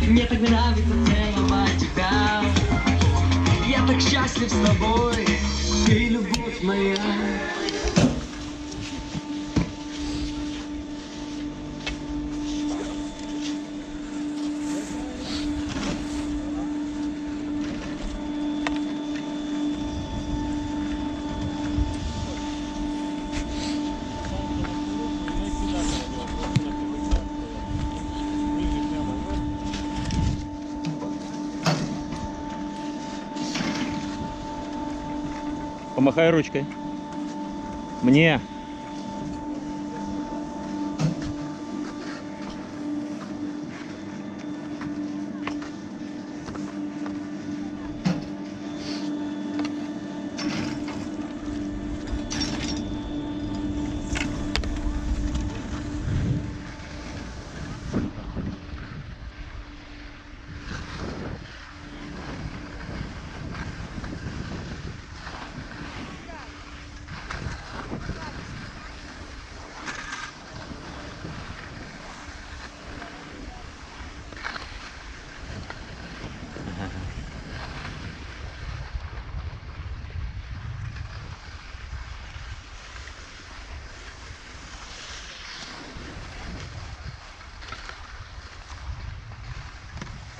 Мне так нравится целовать тебя. Я так счастлив с тобой, ты любовь моя. Помахай ручкой. Мне.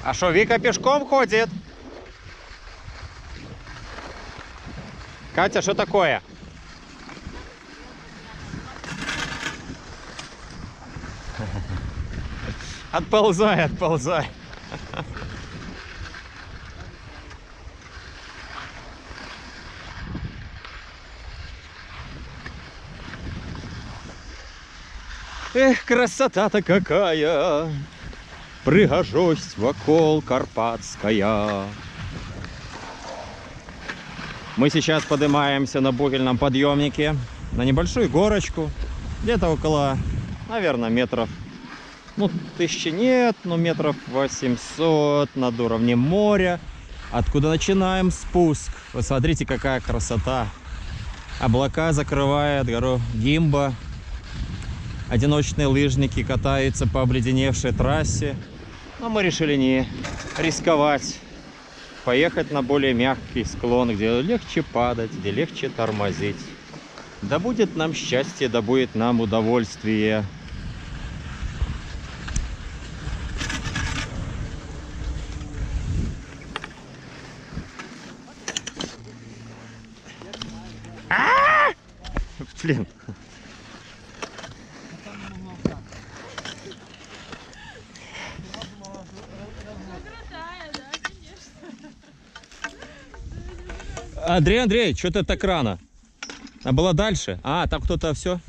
А что, Вика пешком ходит? Катя, что такое? Отползай, отползай. Эх, красота-то какая! Прыгожость вокол карпатская. Мы сейчас поднимаемся на бугельном подъемнике на небольшую горочку, где-то около, наверное, метров, ну, 1000 нет, но метров 800 над уровнем моря, откуда начинаем спуск. Вы смотрите, какая красота. Облака закрывают гору Гимба. Одиночные лыжники катаются по обледеневшей трассе. Но мы решили не рисковать. Поехать на более мягкий склон, где легче падать, где легче тормозить. Да будет нам счастье, да будет нам удовольствие. Блин. Андрей, что-то так рано. А было дальше? А, там кто-то все.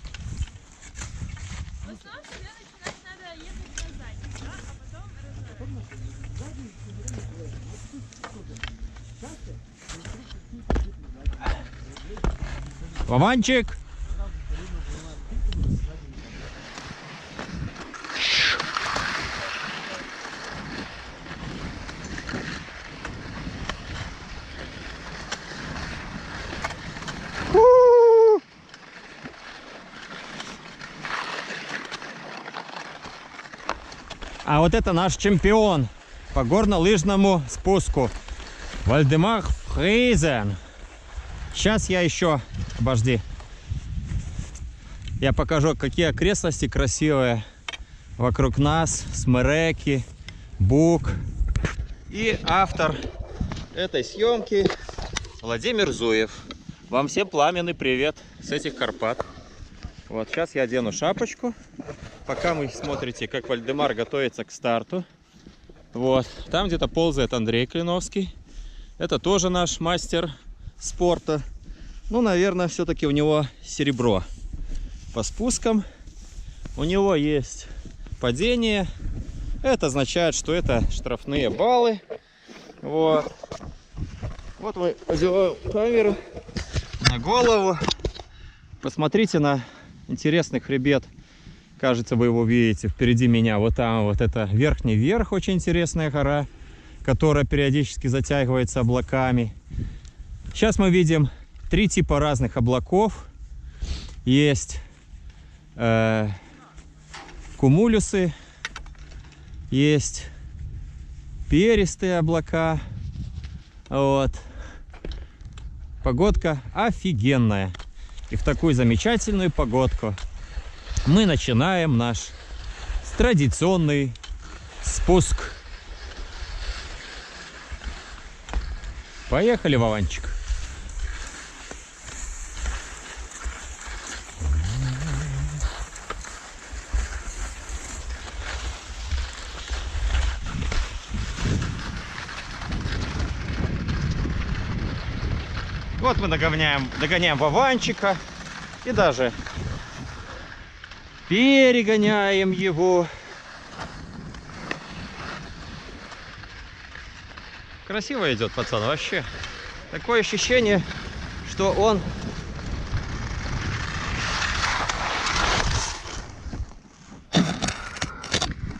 Вованчик! А вот это наш чемпион по горнолыжному спуску. Вальдемар Фризен. Сейчас я еще... Обожди. Я покажу, какие окрестности красивые вокруг нас. Смереки, Буг. И автор этой съемки Владимир Зуев. Вам всем пламенный привет с этих Карпат. Вот сейчас я одену шапочку. Пока вы смотрите, как Вальдемар готовится к старту. Вот. Там где-то ползает Андрей Клиновский. Это тоже наш мастер спорта. Ну, наверное, все-таки у него серебро по спускам. у него есть падение. Это означает, что это штрафные баллы. Вот. Вот мы одеваем камеру на голову. Посмотрите на интересный хребет. Кажется, вы его видите впереди меня. Вот там вот это верхний верх, очень интересная гора, которая периодически затягивается облаками. Сейчас мы видим 3 типа разных облаков. Есть кумулюсы, есть перистые облака. Вот. Погодка офигенная. И в такую замечательную погодку мы начинаем наш традиционный спуск. Поехали, Вованчик. Вот мы догоняем Вованчика и даже перегоняем его. Красиво идет пацан вообще. Такое ощущение, что он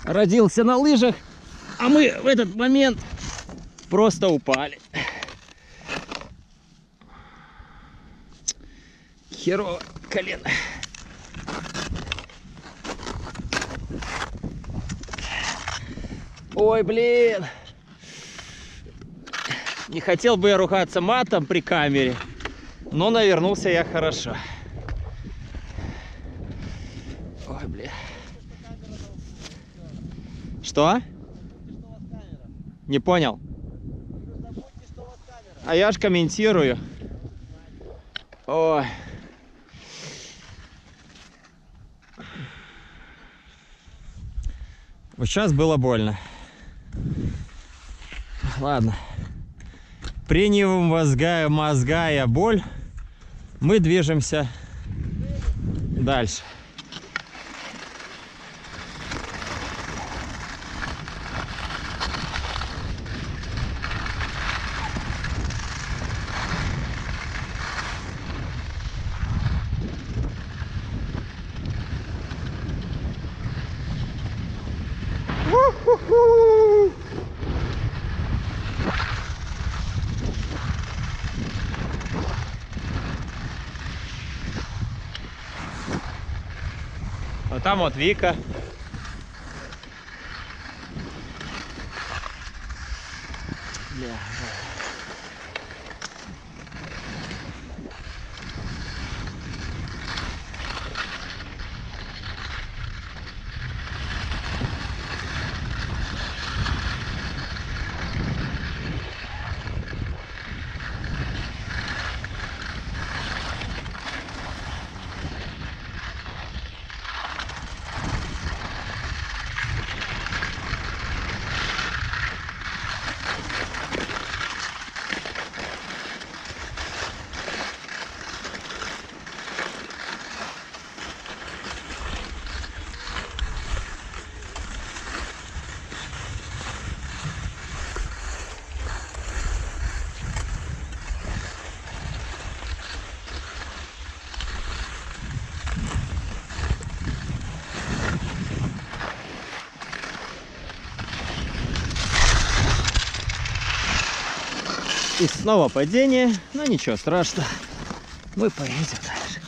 родился на лыжах, а мы в этот момент просто упали. Херово колено. Ой, блин. Не хотел бы я ругаться матом при камере, но навернулся я хорошо. Ой, блин. Что? Не понял. А я ж комментирую. Ой. Вот сейчас было больно. Ладно. Превозмогая боль, мы движемся дальше. А там вот Вика. Бля. И снова падение, но ничего страшного, мы поедем дальше.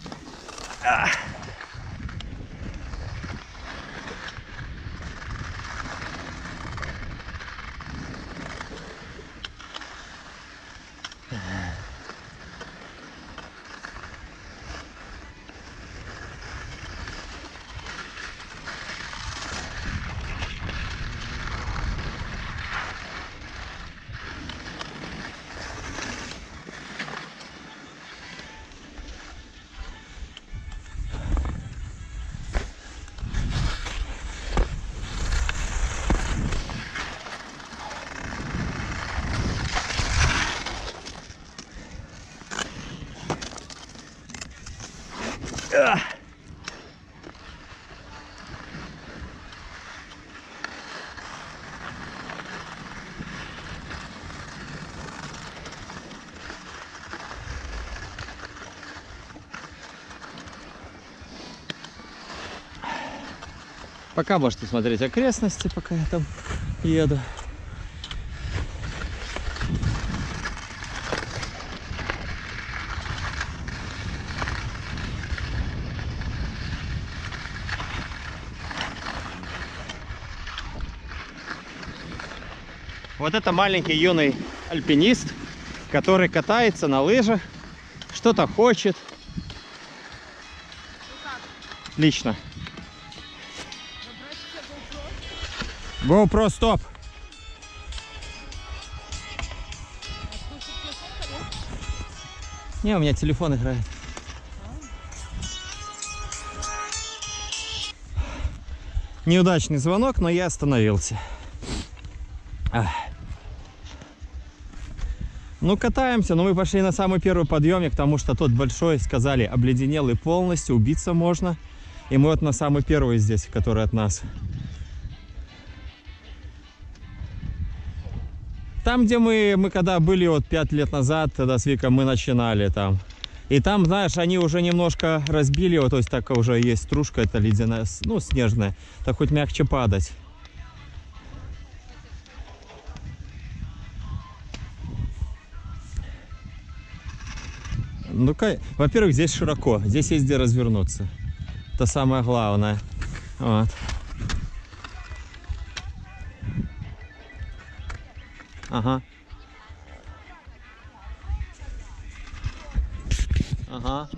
Пока можете смотреть окрестности, пока я там еду. Вот это маленький юный альпинист, который катается на лыжах, что-то хочет. Лично. GoPro стоп. Не, у меня телефон играет. Неудачный звонок, но я остановился. Ну, катаемся, но мы пошли на самый первый подъемник, потому что тот большой, сказали, обледенел и полностью, убиться можно. И мы вот на самый первый здесь, который от нас. Там, где мы когда были вот 5 лет назад, тогда с Викой мы начинали там. И там, знаешь, они уже немножко разбили, вот, то есть так уже есть стружка, это ледяная, ну, снежная, так хоть мягче падать. Ну, во-первых, здесь широко, здесь есть где развернуться. Это самое главное. Вот. Ага. Ага.